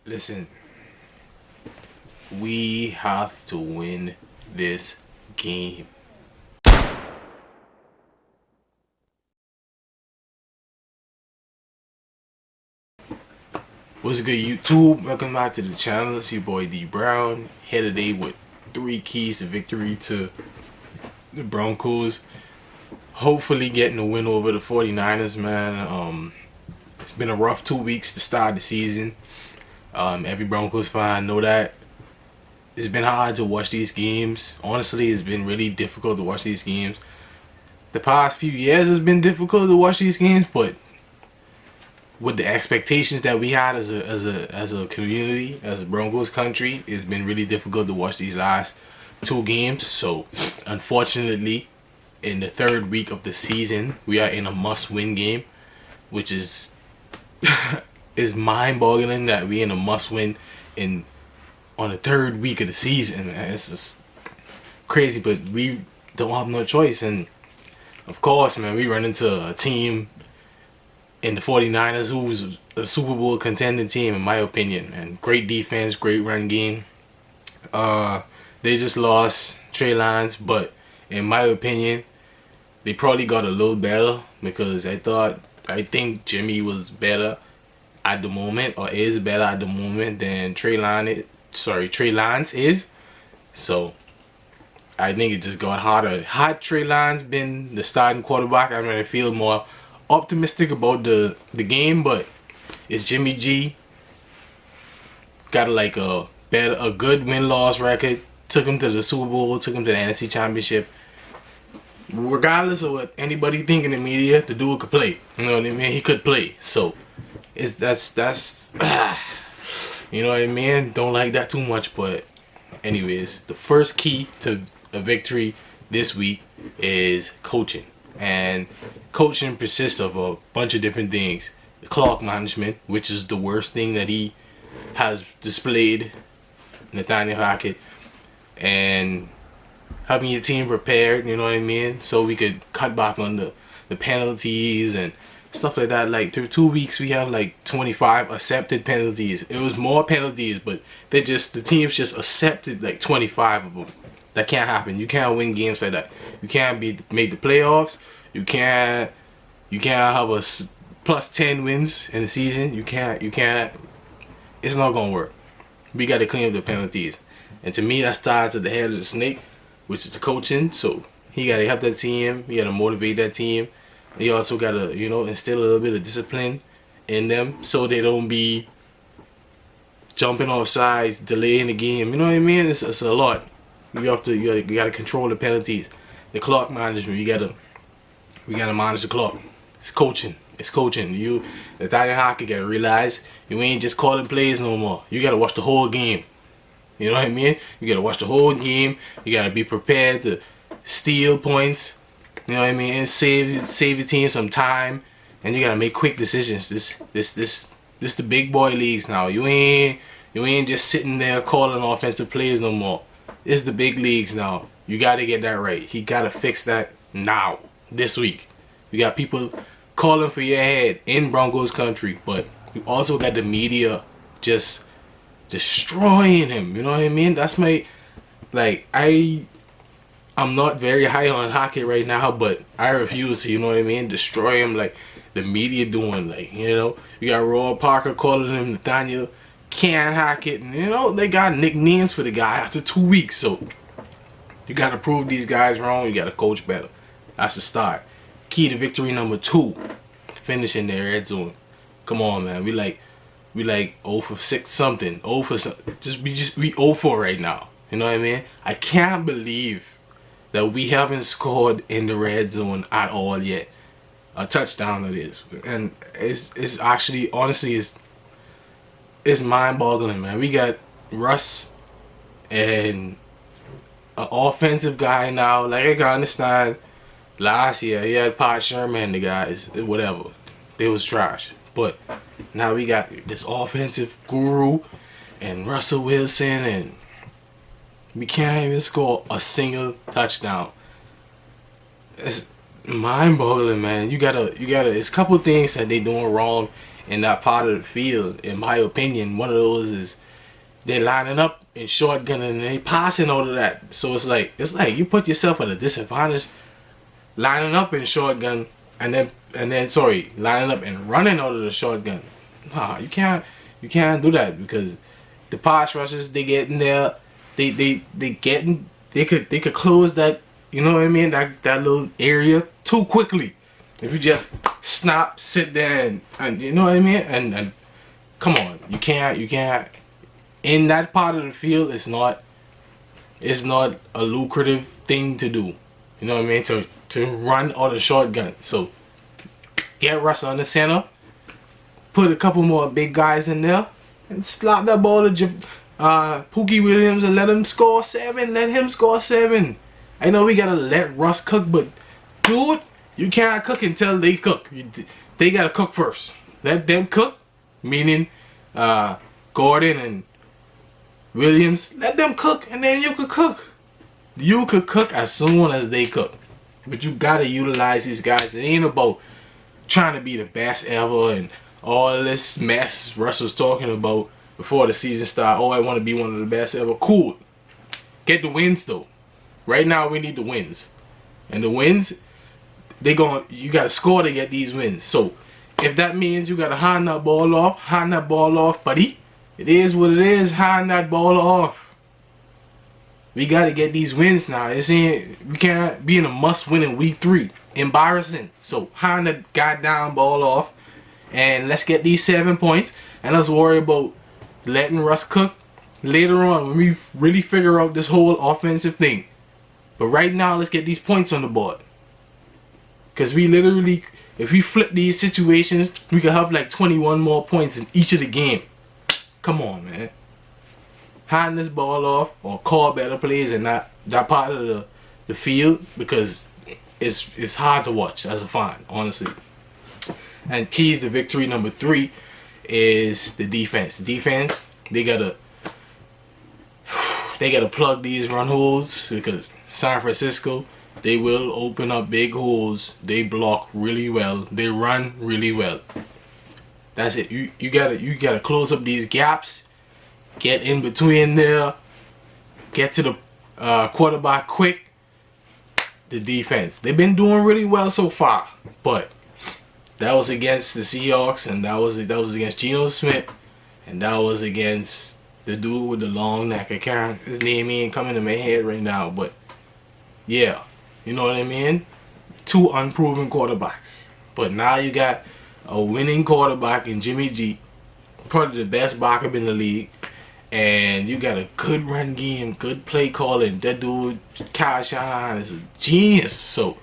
Listen, we have to win this game. What's good, YouTube? Welcome back to the channel. It's your boy D Brown, here today with 3 keys to victory to the Broncos. Hopefully getting a win over the 49ers, man. It's been a rough 2 weeks to start the season. Every Broncos fan know that. It's been hard to watch these games. Honestly, it's been really difficult to watch these games. The past few years has been difficult to watch these games, but with the expectations that we had as a community, as a Broncos country, it's been really difficult to watch these last 2 games. So, unfortunately, in the 3rd week of the season, we are in a must-win game, which is is mind-boggling that we in a must-win on the 3rd week of the season. Man. It's just crazy, but we don't have no choice. And of course, man, we run into a team in the 49ers who's a Super Bowl contending team, in my opinion. And great defense, great run game. They just lost Trey Lance, but in my opinion, they probably got a little better because I think Jimmy was better at the moment, or is better at the moment than Trey Lance is. So I think it just got harder. Had Trey Lance been the starting quarterback, I'm gonna feel more optimistic about the game, but it's Jimmy G. Got like a good win-loss record. Took him to the Super Bowl, took him to the NFC Championship. Regardless of what anybody think in the media, the dude could play. You know what I mean? He could play. So that's you know what I mean? Don't like that too much, but anyways, the first key to a victory this week is coaching. And coaching consists of a bunch of different things. The clock management, which is the worst thing that he has displayed, Nathaniel Hackett, and having your team prepared, you know what I mean, so we could cut back on the penalties and stuff like that. Like through 2 weeks we have like 25 accepted penalties. It was more penalties, but the teams just accepted like 25 of them. That can't happen. You can't win games like that. You can't make the playoffs. You can't have a plus 10 wins in the season. You can't. It's not gonna work. We got to clean up the penalties. And to me, that starts at the head of the snake, which is the coaching. So he got to help that team. He got to motivate that team. He also got to, you know, instill a little bit of discipline in them so they don't be jumping off sides, delaying the game. You know what I mean? It's a lot. You got to control the penalties. The clock management. We gotta manage the clock. It's coaching. It's coaching. You, the Italian hockey, gotta realize you ain't just calling plays no more. You gotta watch the whole game. You know what I mean? You gotta watch the whole game. You gotta be prepared to steal points. You know what I mean? And save your team some time. And you gotta make quick decisions. This the big boy leagues now. You ain't just sitting there calling offensive plays no more. It's the big leagues now. You gotta get that right. He gotta fix that now. This week. You got people calling for your head in Broncos country, but you also got the media just destroying him. You know what I mean? That's my, like, I'm not very high on hockey right now, but I refuse to, you know what I mean, destroy him like the media doing. Like, you know, you got Roy Parker calling him Nathaniel can't hack it, and you know, they got nicknames for the guy after 2 weeks. So you got to prove these guys wrong. You got to coach better. That's the start. Key to victory number 2, finishing their red zone. Come on, man. We like 0 for 6 something. 0 for something. We 0 for right now. You know what I mean? I can't believe that we haven't scored in the red zone at all yet. A touchdown it is. And it's actually, honestly, it's mind-boggling, man. We got Russ and an offensive guy now. Like, I can understand last year he had Pat Sherman, the guys, whatever. They was trash. But now we got this offensive guru and Russell Wilson, and we can't even score a single touchdown. It's mind-boggling, man. You gotta. It's a couple things that they doing wrong in that part of the field, in my opinion. One of those is they're lining up in shotgun and they passing all of that. So it's like you put yourself at a disadvantage lining up in shotgun and then lining up and running out of the shotgun. Nah, you can't do that, because the pass rushers, they get in there, they could close that, you know what I mean, that little area too quickly. If you just snap, sit there and you know what I mean, and come on, you can't in that part of the field. It's not a lucrative thing to do, you know what I mean, to run out of shotgun. So get Russ on the center, put a couple more big guys in there, and slap that ball to Pookie Williams and let him score 7. Let him score 7. I know we gotta let Russ cook, but dude, you can't cook until they cook. They gotta cook first. Let them cook, meaning Gordon and Williams. Let them cook, and then you could cook. You could cook as soon as they cook. But you gotta utilize these guys. It ain't about trying to be the best ever and all this mess Russ was talking about before the season started. Oh, I want to be one of the best ever. Cool. Get the wins though. Right now we need the wins. And the wins, you gotta score to get these wins. So if that means you gotta hand that ball off, buddy. It is what it is. Hand that ball off. We gotta get these wins now. We can't be in a must-win in week 3. Embarrassing. So hand the goddamn ball off, and let's get these 7 points, and let's worry about letting Russ cook later on when we really figure out this whole offensive thing. But right now, let's get these points on the board, because we literally, if we flip these situations, we could have like 21 more points in each of the game. Come on, man. Hand this ball off, or call better plays in that part of the field, because it's hard to watch as a fan, honestly. And keys to victory number 3 is the defense. Defense, they gotta plug these run holes, because San Francisco, they will open up big holes. They block really well. They run really well. That's it. You gotta close up these gaps. Get in between there. Get to the quarterback quick. The defense, they've been doing really well so far, but that was against the Seahawks, and that was against Geno Smith, and that was against the dude with the long neck. I can't, his name ain't coming to my head right now, but yeah, you know what I mean. 2 unproven quarterbacks, but now you got a winning quarterback in Jimmy G, probably the best backup in the league. And you got a good run game, good play calling. That dude, Kyle Shanahan, is a genius. So,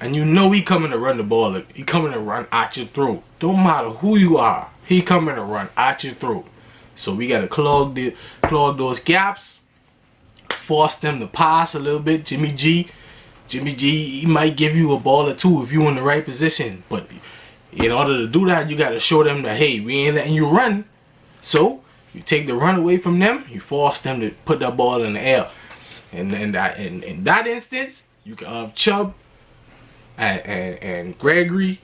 and you know he coming to run the ball. Like, he coming to run at your throat. Don't matter who you are, he coming to run at your throat. So we gotta clog those gaps, force them to pass a little bit. Jimmy G, he might give you a ball or 2 if you're in the right position. But in order to do that, you gotta show them that, hey, we ain't letting you run. So you take the run away from them, you force them to put that ball in the air. And then in that instance, you can have Chubb and Gregory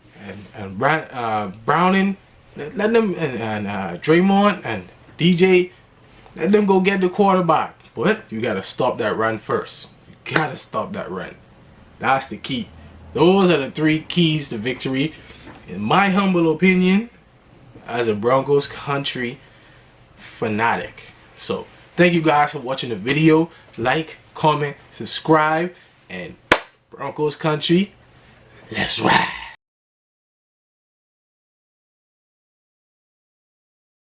and Browning, let them, and Draymond and DJ, let them go get the quarterback. But you gotta stop that run first. You gotta stop that run. That's the key. Those are the 3 keys to victory, in my humble opinion, as a Broncos country fanatic. So thank you guys for watching the video. Like, comment, subscribe, and Broncos country, let's ride.